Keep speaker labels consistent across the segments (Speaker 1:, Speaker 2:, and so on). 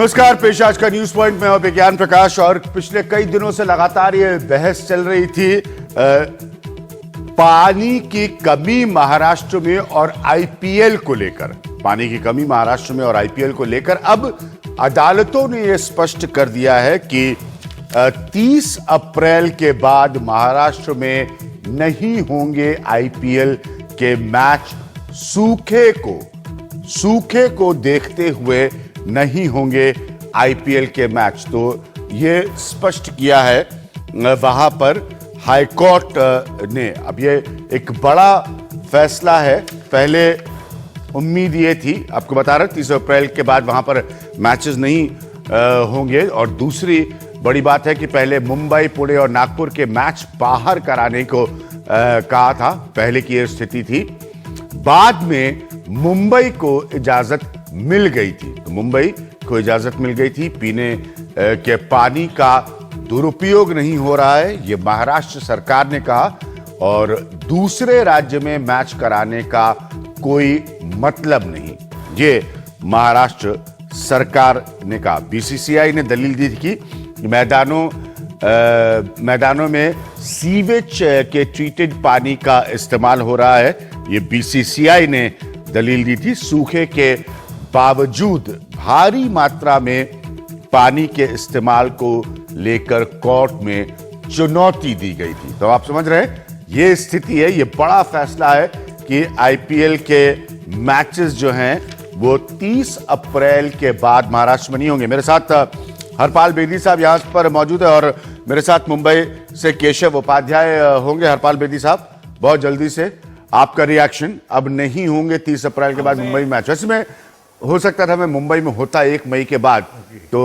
Speaker 1: नमस्कार, पेश आज का न्यूज पॉइंट में विज्ञान प्रकाश। और पिछले कई दिनों से लगातार ये बहस चल रही थी पानी की कमी महाराष्ट्र में और आईपीएल को लेकर। पानी की कमी महाराष्ट्र में और आईपीएल को लेकर अब अदालतों ने यह स्पष्ट कर दिया है कि 30 अप्रैल के बाद महाराष्ट्र में नहीं होंगे आईपीएल के मैच। सूखे को देखते हुए नहीं होंगे आईपीएल के मैच। तो ये स्पष्ट किया है वहां पर हाईकोर्ट ने। अब ये एक बड़ा फैसला है। पहले उम्मीद ये थी, आपको बता रहा 30 अप्रैल के बाद वहां पर मैचेस नहीं होंगे। और दूसरी बड़ी बात है कि पहले मुंबई, पुणे और नागपुर के मैच बाहर कराने को कहा था। पहले की ये स्थिति थी। बाद में मुंबई को इजाजत मिल गई थी। तो मुंबई को इजाजत मिल गई थी। पीने के पानी का दुरुपयोग नहीं हो रहा है, ये महाराष्ट्र सरकार ने कहा। और दूसरे राज्य में मैच कराने का कोई मतलब नहीं, ये महाराष्ट्र सरकार ने कहा। बीसीसीआई ने दलील दी थी कि मैदानों में सीवेज के ट्रीटेड पानी का इस्तेमाल हो रहा है। ये बीसीसीआई ने दलील दी थी। सूखे के बावजूद भारी मात्रा में पानी के इस्तेमाल को लेकर कोर्ट में चुनौती दी गई थी। तो आप समझ रहे हैं, ये स्थिति है। ये बड़ा फैसला है कि आईपीएल के मैचेस जो हैं वो 30 अप्रैल के बाद महाराष्ट्र में नहीं होंगे। मेरे साथ हरपाल बेदी साहब यहां पर मौजूद है और मेरे साथ मुंबई से केशव उपाध्याय होंगे। हरपाल बेदी साहब, बहुत जल्दी से आपका रिएक्शन। अब नहीं होंगे 30 अप्रैल के बाद मुंबई मैच। वैसे में हो सकता था मैं मुंबई में होता 1 मई के बाद, तो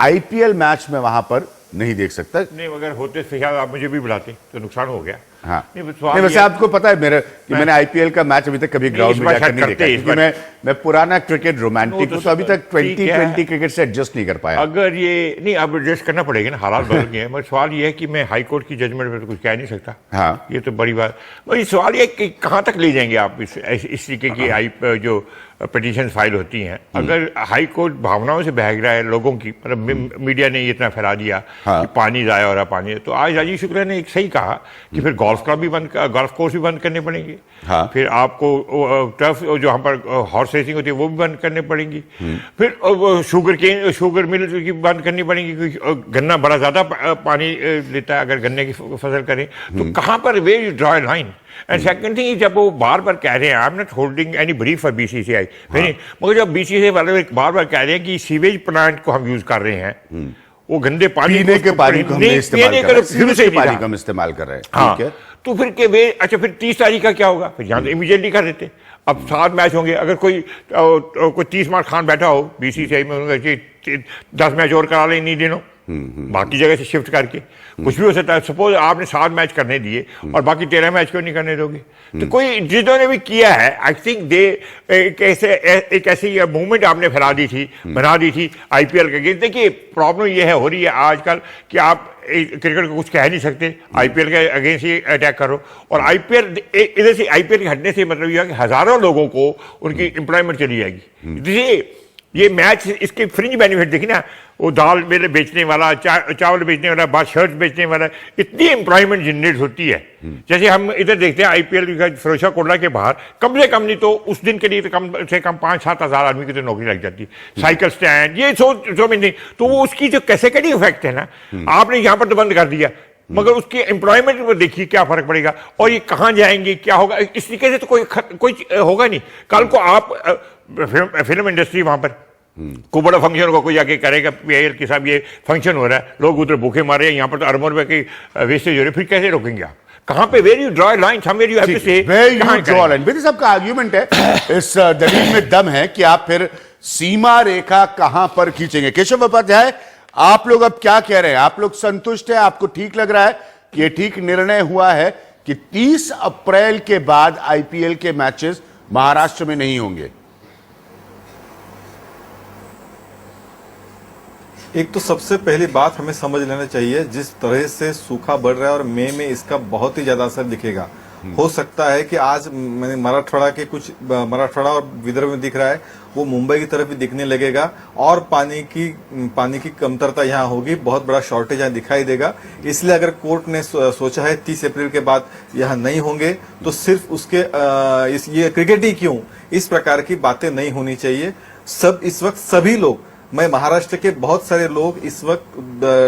Speaker 1: आईपीएल मैच में वहां पर नहीं देख सकता।
Speaker 2: नहीं, अगर होते तो शायद आप मुझे भी बुलाते तो नुकसान हो गया।
Speaker 1: हाँ, नहीं वैसे आपको पता है मैंने आईपीएल का मैच अभी तक कभी ग्राउंड में जाकर नहीं देखा, क्योंकि मैं पुराना क्रिकेट रोमांटिक हूं। तो अभी तक 2020 क्रिकेट से एडजस्ट नहीं कर पाया।
Speaker 2: अगर ये नहीं, अब एडजस्ट करना पड़ेगा ना, हालात बदल गए हैं। मगर सवाल ये है कि मैं हाई कोर्ट की जजमेंट में तो कुछ कह नहीं सकता।
Speaker 1: हाँ,
Speaker 2: ये तो बड़ी बात। मगर सवाल ये कि कहाँ तक ले जाएंगे आप इस तरीके की जो पिटीशन फाइल होती हैं। अगर हाई कोर्ट भावनाओं से बहक रहा है लोगों की, मतलब मीडिया ने ये इतना फैला दिया कि पानी जाया हो रहा पानी, तो आज राजीव शुक्ला ने एक सही कहा कि फिर गोल्फ क्लब भी गोल्फ कोर्स भी बंद करने पड़ेंगे।
Speaker 1: हाँ।
Speaker 2: फिर आपको टर्फ जो हम पर हॉर्स रेसिंग होती है वो भी बंद करने पड़ेंगी। फिर शुगर मिल की बंद करनी पड़ेगी, क्योंकि गन्ना बड़ा ज्यादा पानी लेता है। अगर गन्ने की फसल करें तो कहाँ पर where you draw line. And second thing, जब वो बार बार कह रहे हैं, I am not holding any brief for BCCI, मगर जब बीसीसीआई वाले बार बार कह रहे हैं कि सीवेज प्लांट को हम यूज कर रहे हैं, वो गंदे पानी
Speaker 1: पीने के पानी को हम इस्तेमाल कर रहे हैं।
Speaker 2: हाँ, तो फिर के वे अच्छा, फिर 30 तारीख का क्या होगा? फिर यहाँ तो इमीडिएटली कर देते। अब 7 मैच होंगे। अगर कोई 30 मार्च खान बैठा हो बीसीसीआई में, उन्होंने 10 मैच और करा लें इन्हीं दिनों, बाकी जगह से शिफ्ट करके। कुछ भी हो सकता है। सपोज आपने 7 मैच करने दिए और बाकी 13 मैच क्यों नहीं करने दोगे? तो कोई जिन्होंने भी किया है, आई थिंक दे एक ऐसी मूवमेंट आपने फैला दी थी, बना दी थी आईपीएल के अगेंस्ट। देखिए, प्रॉब्लम ये हो रही है आजकल कि आप क्रिकेट को कुछ कह नहीं सकते, आईपीएल के अगेंस्ट ही अटैक करो। और आईपीएल इधर से आईपीएल के हटने से मतलब यह है कि हजारों लोगों को उनकी एम्प्लॉयमेंट चली जाएगी। ये मैच, इसके फ्रिंज बेनिफिट देखिए ना, वो दाल बेचने वाला, चावल बेचने वाला, बाद शर्ट बेचने वाला, इतनी एम्प्लॉयमेंट जनरेट होती है। जैसे हम इधर देखते हैं आईपीएल का फिरोजा कोटला के बाहर कम से कम नहीं तो उस दिन के लिए तो कम से कम 5-7 हजार आदमी की तो नौकरी लग जाती है। साइकिल स्टैंड, ये सो नहीं, तो वो उसकी जो कैसेकेटिंग इफेक्ट है ना, आपने यहाँ पर तो बंद कर दिया, मगर उसकी एम्प्लॉयमेंट पर देखिए क्या फर्क पड़ेगा और ये कहाँ जाएंगे, क्या होगा। इस तरीके से तो कोई होगा नहीं। कल को आप फिल्म इंडस्ट्री वहां पर कोई बड़ा फंक्शन होगा, कोई जाके करेगा कि साहब ये फंक्शन हो रहा है, लोग उधर भूखे मारे हैं, यहाँ पर तो अरबों रुपए की वेस्टेज हो रही है, फिर कैसे रोकेंगे आप? कहाँ पे where you draw line, somewhere you have to say
Speaker 1: where you draw line. Bedi साहब का आर्ग्यूमेंट है, इस दलील में दम है कि आप फिर सीमा रेखा कहां पर खींचेंगे। केशव उपाध्याय, आप लोग अब क्या कह रहे हैं? आप लोग संतुष्ट है? आपको ठीक लग रहा है कि ये ठीक निर्णय हुआ है कि 30 अप्रैल के बाद आईपीएल के मैचेस महाराष्ट्र में नहीं होंगे?
Speaker 3: एक तो सबसे पहली बात हमें समझ लेना चाहिए, जिस तरह से सूखा बढ़ रहा है और मई में इसका बहुत ही ज्यादा असर दिखेगा। हो सकता है कि आज मैंने मराठवाड़ा के कुछ मराठवाड़ा और विदर्भ में दिख रहा है, वो मुंबई की तरफ भी दिखने लगेगा और पानी की कमतरता यहाँ होगी, बहुत बड़ा शॉर्टेज यहाँ दिखाई देगा। इसलिए अगर कोर्ट ने सोचा है 30 अप्रैल के बाद यहाँ नहीं होंगे, तो सिर्फ उसके ये क्रिकेट ही क्यों, इस प्रकार की बातें नहीं होनी चाहिए। इस वक्त सभी लोग, मैं महाराष्ट्र के बहुत सारे लोग इस वक्त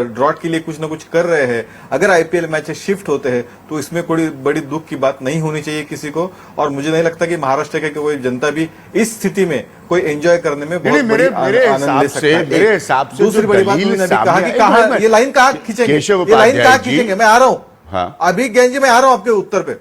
Speaker 3: ड्रॉट के लिए कुछ ना कुछ कर रहे हैं। अगर आईपीएल मैचेस शिफ्ट होते हैं तो इसमें कोई बड़ी दुख की बात नहीं होनी चाहिए किसी को, और मुझे नहीं लगता कि महाराष्ट्र के कोई जनता भी इस स्थिति में कोई एंजॉय करने में बहुत बड़ी आनंद ले सकता है।
Speaker 1: मेरे हिसाब से
Speaker 3: दूसरी बड़ी बात उन्होंने कहा कि कहाँ ये लाइन कहाँ खींचेंगे, ये लाइन कहाँ खींचेंगे। मैं आ रहा हूँ अभी ज्ञान जी, मैं आ रहा हूँ आपके उत्तर पे।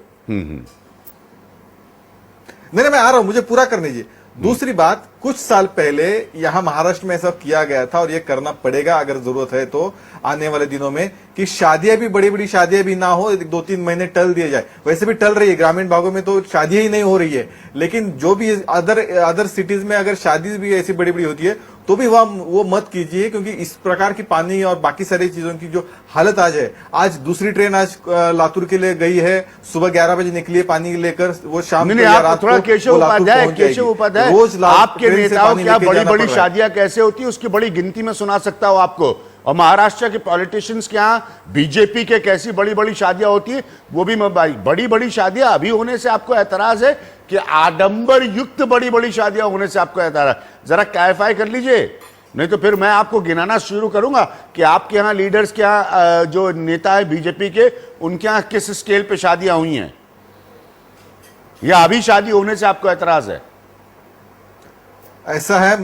Speaker 3: नहीं, मैं आ रहा हूं, मुझे पूरा करने दीजिए। दूसरी बात, कुछ साल पहले यहां महाराष्ट्र में ऐसा किया गया था और ये करना पड़ेगा अगर जरूरत है तो आने वाले दिनों में, कि शादियां भी बड़ी बड़ी शादियां भी ना हो, 2-3 महीने टल दिए जाए। वैसे भी टल रही है, ग्रामीण भागों में तो शादियां ही नहीं हो रही है, लेकिन जो भी अदर सिटीज में अगर शादी भी ऐसी बड़ी बड़ी होती है तो भी वो मत कीजिए, क्योंकि इस प्रकार की पानी और बाकी सारी चीजों की जो हालत आज है। आज दूसरी ट्रेन आज लातूर के लिए गई है, सुबह 11 बजे निकली है पानी लेकर, वो शाम को या रात को
Speaker 1: केशव उपाध्याय, रोज आपके नेताओं क्या बड़ी बड़ी शादियां कैसे होती है उसकी बड़ी गिनती में सुना सकता हूं आपको। और महाराष्ट्र के पॉलिटिशियंस के यहाँ बीजेपी के कैसी बड़ी बड़ी शादियां होती है वो भी बड़ी बड़ी शादियां अभी होने से आपको एतराज है कि आडंबर युक्त बड़ी बड़ी शादियां होने से आपको एतराज? जरा क्लैरिफाई कर लीजिए, नहीं तो फिर मैं आपको गिनाना शुरू करूंगा कि आपके यहाँ लीडर्स के यहाँ जो नेता है बीजेपी के, उनके यहाँ किस स्केल पे शादियां हुई हैं, या अभी शादी होने से आपको एतराज है?
Speaker 3: ऐसा है,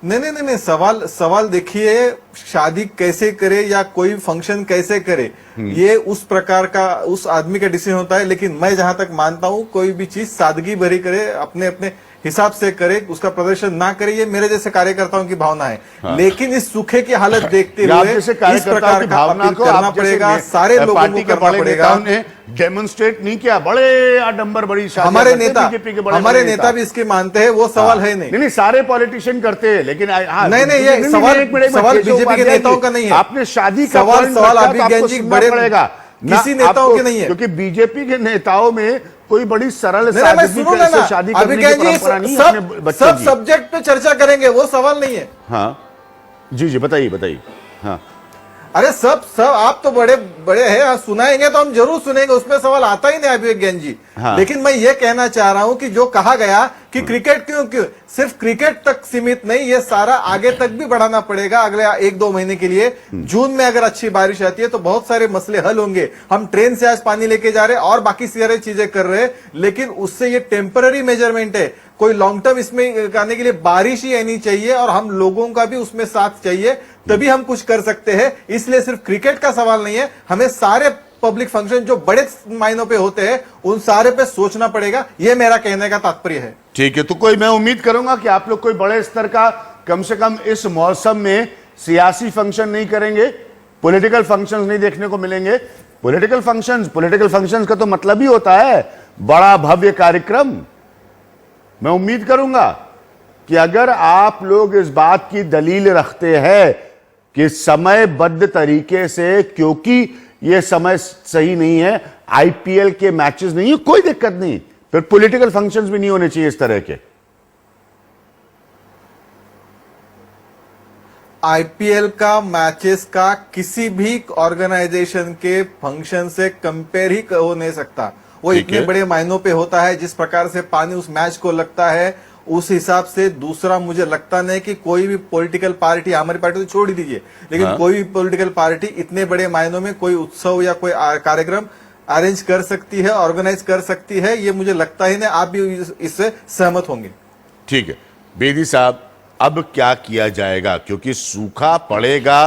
Speaker 3: नहीं, सवाल देखिए, शादी कैसे करे या कोई फंक्शन कैसे करे, ये उस प्रकार का उस आदमी का डिसीजन होता है। लेकिन मैं जहां तक मानता हूं, कोई भी चीज सादगी भरी करे, अपने अपने हिसाब से करे, उसका प्रदर्शन ना करे, ये मेरे जैसे कार्यकर्ताओं की भावना है। लेकिन इस सूखे की हालत देखते हुए इस प्रकार का अपील करना पड़ेगा, सारे लोगों को करना पड़ेगा।
Speaker 1: डेमोन्स्ट्रेट नहीं किया, बड़े आडंबर बड़ी शादी
Speaker 3: हमारे नेता भी इसके मानते हैं, वो सवाल है नहीं,
Speaker 1: सारे पॉलिटिशियन करते हैं, लेकिन
Speaker 3: नहीं, ये सवाल बीजेपी के नेताओं का नहीं है।
Speaker 1: आपने शादी का
Speaker 3: सवाल अभी ज्ञान जी बड़े
Speaker 1: पड़ेगा,
Speaker 3: किसी नेताओं के नहीं है,
Speaker 1: क्योंकि बीजेपी के नेताओं में कोई बड़ी सरल शादी करने की परंपरा नहीं है।
Speaker 3: सब सब्जेक्ट पे चर्चा करेंगे, वो सवाल नहीं है।
Speaker 1: हाँ जी बताइए। हाँ,
Speaker 3: अरे सब आप तो बड़े हैं, सुनाएंगे तो हम जरूर सुनेंगे, उसमें सवाल आता ही नहीं अभी ज्ञान जी।
Speaker 1: हाँ।
Speaker 3: लेकिन मैं ये कहना चाह रहा हूं कि जो कहा गया कि क्रिकेट क्यों सिर्फ क्रिकेट तक सीमित नहीं, ये सारा आगे तक भी बढ़ाना पड़ेगा अगले 1-2 महीने के लिए। जून में अगर अच्छी बारिश आती है तो बहुत सारे मसले हल होंगे। हम ट्रेन से आज पानी लेके जा रहे हैं और बाकी सारी चीजें कर रहे हैं, लेकिन उससे ये टेम्पररी मेजरमेंट है। कोई लॉन्ग टर्म इसमें करने के लिए बारिश ही आनी चाहिए और हम लोगों का भी उसमें साथ चाहिए, तभी हम कुछ कर सकते हैं। इसलिए सिर्फ क्रिकेट का सवाल नहीं है, हमें सारे पब्लिक फंक्शन जो बड़े मायनों पे होते हैं उन सारे पे सोचना पड़ेगा, यह मेरा कहने का तात्पर्य है।
Speaker 1: ठीक है, तो कोई मैं उम्मीद करूंगा कि आप लोग कोई बड़े स्तर का कम से कम इस मौसम में सियासी फंक्शन नहीं करेंगे, पॉलिटिकल फंक्शंस नहीं देखने को मिलेंगे। पॉलिटिकल फंक्शंस का तो मतलब ही होता है बड़ा भव्य कार्यक्रम। मैं उम्मीद करूंगा कि अगर आप लोग इस बात की दलील रखते हैं कि समयबद्ध तरीके से, क्योंकि यह समय सही नहीं है, आईपीएल के मैचेस नहीं है, कोई दिक्कत नहीं, फिर पॉलिटिकल फंक्शंस भी नहीं होने चाहिए इस तरह के।
Speaker 3: आईपीएल का मैचेस का किसी भी ऑर्गेनाइजेशन के फंक्शन से कंपेयर ही हो नहीं सकता। वो इतने बड़े मायनों पे होता है, जिस प्रकार से पानी उस मैच को लगता है उस हिसाब से। दूसरा, मुझे लगता नहीं कि कोई भी पॉलिटिकल पार्टी, हमारी पार्टी तो छोड़ ही दीजिए, लेकिन कोई भी पॉलिटिकल पार्टी इतने बड़े मायनों में कोई उत्सव या कोई कार्यक्रम अरेंज कर सकती है, ऑर्गेनाइज कर सकती है, ये मुझे लगता ही नहीं। आप भी इससे सहमत होंगे।
Speaker 1: ठीक है बेदी साहब, अब क्या किया जाएगा, क्योंकि सूखा पड़ेगा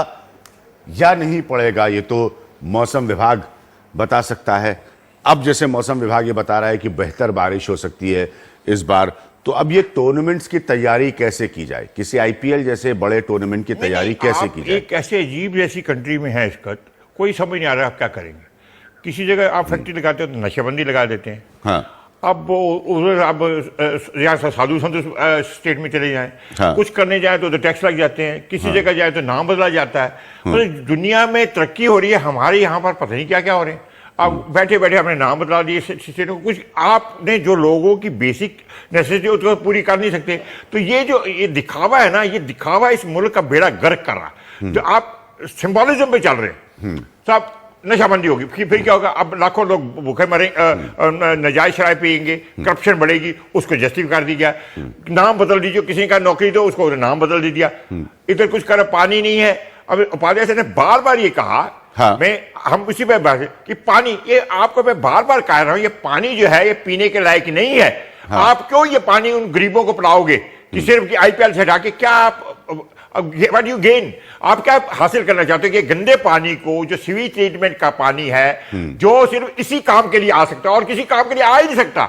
Speaker 1: या नहीं पड़ेगा ये तो मौसम विभाग बता सकता है। अब जैसे मौसम विभाग ये बता रहा है कि बेहतर बारिश हो सकती है इस बार, तो अब ये टूर्नामेंट्स की तैयारी कैसे की जाए, किसी आईपीएल जैसे बड़े टूर्नामेंट की तैयारी कैसे की जाए?
Speaker 2: एक ऐसे अजीब जैसी कंट्री में है, इसका कोई समझ नहीं आ रहा आप क्या करेंगे। किसी जगह आप फैक्ट्री लगाते हो तो नशेबंदी लगा देते हैं।
Speaker 1: हाँ।
Speaker 2: अब उधर अब यहाँ साधु संत स्टेट में चले जाएं,
Speaker 1: हाँ।
Speaker 2: कुछ करने जाए तो टैक्स लग जाते हैं, किसी जगह जाए तो नाम बदला जाता है। मतलब दुनिया में तरक्की हो रही है, हमारे यहाँ पर पता नहीं क्या क्या हो रहे हैं। अब बैठे बैठे हमने नाम बदला दिए स्टेट को। कुछ आपने जो लोगों की बेसिक नेसेसिटी उसको पूरी कर नहीं सकते। तो ये जो ये दिखावा है ना, ये दिखावा इस मुल्क का बेड़ा गर्क कर रहा है। जो आप सिंबॉलिज्म पे चल रहे हैं साहब, नशाबंदी होगी फिर क्या होगा? अब लाखों लोग भूखे मरे, नजायज शराब पियेंगे, करप्शन बढ़ेगी, उसको जस्टिफाई कर दिया, नाम बदल दीजिए। किसी का नौकरी तो उसको नाम बदल दिया। इधर कुछ कर पानी नहीं है। अब उपाध्याय साहब ने बार बार ये कहा,
Speaker 1: हाँ।
Speaker 2: हम उसी पे बात कि पानी, ये आपको मैं बार बार कह रहा हूं, ये पानी जो है ये पीने के लायक नहीं है। हाँ। आप क्यों ये पानी उन गरीबों को पिलाओगे कि सिर्फ कि आईपीएल से हटा के? क्या आप व्हाट यू गेन? आप क्या हासिल करना चाहते हो कि गंदे पानी को, जो सीवेज ट्रीटमेंट का पानी है, जो सिर्फ इसी काम के लिए आ सकता है और किसी काम के लिए आ ही नहीं सकता,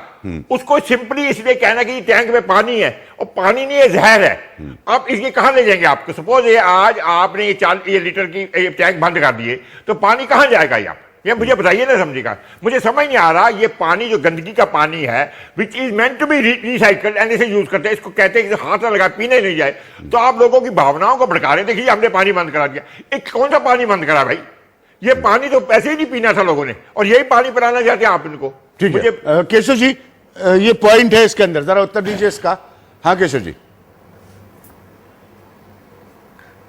Speaker 2: उसको सिंपली इसलिए कहना कि टैंक में पानी है, और पानी नहीं है, जहर है। आप इसके कहां ले जाएंगे? आपको सपोज ये आज आपने ये 40 लीटर की टैंक बंद कर दिए, तो पानी कहां जाएगा? ये मुझे बताइए ना, समझिएगा। मुझे समझ नहीं आ रहा, ये पानी जो गंदगी का पानी है, which is meant to be recycled, and इसे यूज करते हैं, इसको कहते हैं कि हाथ ना लगा, पीने नहीं जाए, तो आप लोगों की भावनाओं को भड़का रहे। देखिए हमने पानी बंद करा दिया। एक कौन सा पानी बंद करा भाई? ये पानी तो पैसे ही नहीं पीना था लोगों ने, और यही पानी पिलाना चाहते हैं आप इनको।
Speaker 1: ठीक है केशव जी, ये पॉइंट है इसके अंदर, जरा उत्तर दीजिए इसका। हाँ केशव जी।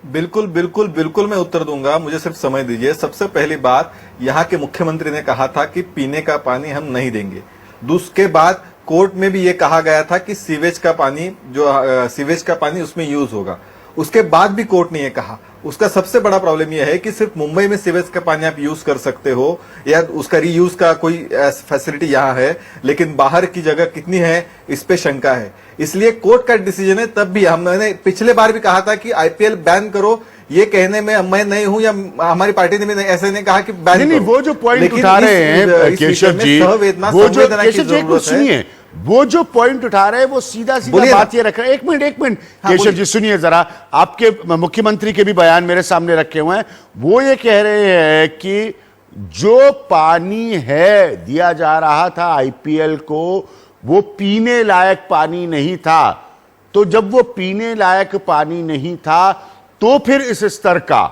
Speaker 3: बिल्कुल बिल्कुल बिल्कुल मैं उत्तर दूंगा, मुझे सिर्फ समय दीजिए। सबसे पहली बात, यहाँ के मुख्यमंत्री ने कहा था कि पीने का पानी हम नहीं देंगे। दूसरे बाद कोर्ट में भी ये कहा गया था कि सीवेज का पानी, जो सीवेज का पानी उसमें यूज होगा। उसके बाद भी कोर्ट ने ये कहा। उसका सबसे बड़ा प्रॉब्लम यह है कि सिर्फ मुंबई में सीवेज का पानी आप यूज कर सकते हो, या उसका रीयूज का कोई फैसिलिटी यहाँ है, लेकिन बाहर की जगह कितनी है इस पे शंका है। इसलिए कोर्ट का डिसीजन है। तब भी हमने पिछले बार भी कहा था कि आईपीएल बैन करो। ये कहने में मैं नहीं हूं, या हमारी पार्टी ने भी ऐसे नहीं कहा कि बैन
Speaker 1: नहीं, वो जो पॉइंट उठा रहे हैं केशव जी, वो जो केशव जी कुछ सुनिए, वो जो पॉइंट उठा रहे हैं वो सीधा सीधा बात ये रख रहे हैं। एक मिनट
Speaker 3: हाँ,
Speaker 1: केशव जी सुनिए जरा, आपके मुख्यमंत्री के भी बयान मेरे सामने रखे हुए हैं। वो ये कह रहे हैं कि जो पानी है दिया जा रहा था आईपीएल को, वो पीने लायक पानी नहीं था। तो जब वो पीने लायक पानी नहीं था, तो फिर इस स्तर का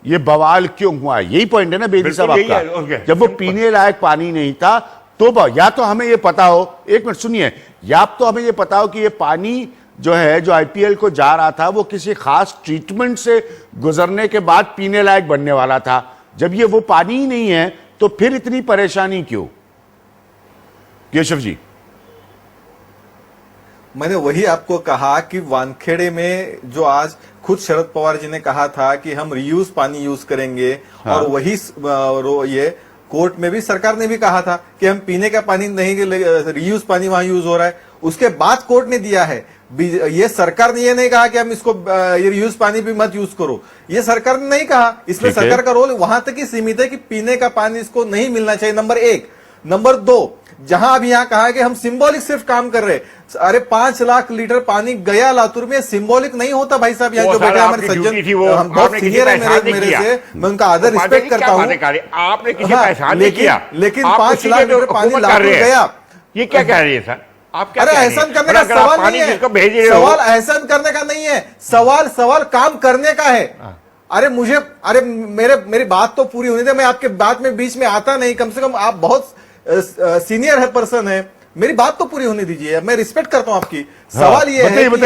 Speaker 1: ये बवाल क्यों हुआ? यही पॉइंट है ना बेदी साहब आपका। जब वो पीने लायक पानी नहीं था, तो या तो हमें ये पता हो, एक मिनट सुनिए, या तो हमें ये पता हो कि ये पानी जो है, जो आईपीएल को जा रहा था, वो किसी खास ट्रीटमेंट से गुजरने के बाद पीने लायक बनने वाला था। जब ये वो पानी ही नहीं है, तो फिर इतनी परेशानी क्यों? केशव जी,
Speaker 3: मैंने वही आपको कहा कि वानखेड़े में जो आज खुद शरद पवार जी ने कहा था कि हम रीयूज पानी यूज करेंगे, हाँ। और वही ये कोर्ट में भी सरकार ने भी कहा था कि हम पीने का पानी नहीं, रीयूज पानी वहां यूज हो रहा है। उसके बाद कोर्ट ने दिया है। ये सरकार ने ये नहीं कहा कि हम इसको ये रीयूज पानी भी मत यूज करो, ये सरकार ने नहीं कहा। इसमें सरकार का रोल वहां तक ही सीमित है कि पीने का पानी इसको नहीं मिलना चाहिए, नंबर एक। नंबर दो, जहां अभी यहाँ कहा कि हम सिंबॉलिक सिर्फ काम कर रहे, अरे 5 लाख लीटर पानी गया लातूर में, सिंबॉलिक नहीं होता भाई साहब। यहाँ जो बैठे हमारे सज्जन, हम बहुत सीनियर है मेरे से, मैं उनका आदर रिस्पेक्ट करता हूँ।
Speaker 2: आपने किसी का एहसान नहीं किया,
Speaker 3: लेकिन 5 लाख लीटर पानी लातूर गया,
Speaker 2: ये क्या कह रही है सर? आप क्या?
Speaker 3: अरे एहसान करने का सवाल नहीं है, सवाल एहसान करने का नहीं है, सवाल काम करने का है। अरे मेरी बात तो पूरी होने दे, मैं आपके बात में बीच में आता नहीं। कम से कम आप बहुत सीनियर है, पर्सन है, मेरी बात तो पूरी होने दीजिए। मैं रिस्पेक्ट करता हूं आपकी। सवाल ये है कि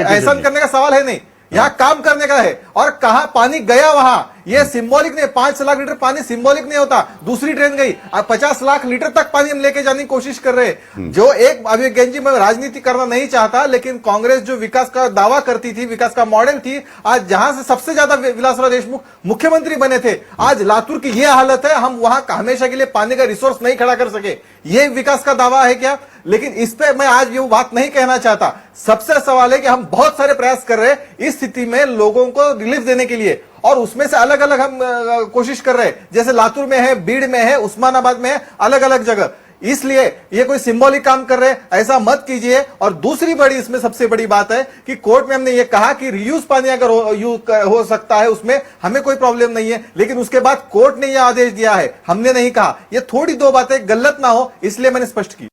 Speaker 3: एहसान करने का सवाल है नहीं, यहाँ काम करने का है। और कहा पानी गया वहां, ये सिंबॉलिक नहीं। 5 लाख लीटर पानी सिंबॉलिक नहीं होता। दूसरी ट्रेन गई, अब 50 लाख लीटर तक पानी हम लेके जाने की कोशिश कर रहे हैं। जो एक अभी गंजी, मैं राजनीति करना नहीं चाहता, लेकिन कांग्रेस जो विकास का दावा करती थी, विकास का मॉडल थी, आज जहां से सबसे ज्यादा विलासराव देशमुख मुख्यमंत्री बने थे, आज लातूर की यह हालत है। हम वहां हमेशा के लिए पानी का रिसोर्स नहीं खड़ा कर सके, ये विकास का दावा है क्या? लेकिन इस पे मैं आज ये बात नहीं कहना चाहता। सबसे सवाल है कि हम बहुत सारे प्रयास कर रहे हैं इस स्थिति में लोगों को रिलीफ देने के लिए, और उसमें से अलग अलग हम कोशिश कर रहे हैं। जैसे लातूर में है, बीड़ में है, उस्मानाबाद में है, अलग अलग जगह। इसलिए ये कोई सिंबॉलिक काम कर रहे हैं, ऐसा मत कीजिए। और दूसरी बड़ी, इसमें सबसे बड़ी बात है कि कोर्ट में हमने ये कहा कि रीयूज पानी अगर हो सकता है, उसमें हमें कोई प्रॉब्लम नहीं है। लेकिन उसके बाद कोर्ट ने यह आदेश दिया है, हमने नहीं कहा। ये थोड़ी दो बातें गलत ना हो, इसलिए मैंने स्पष्ट की।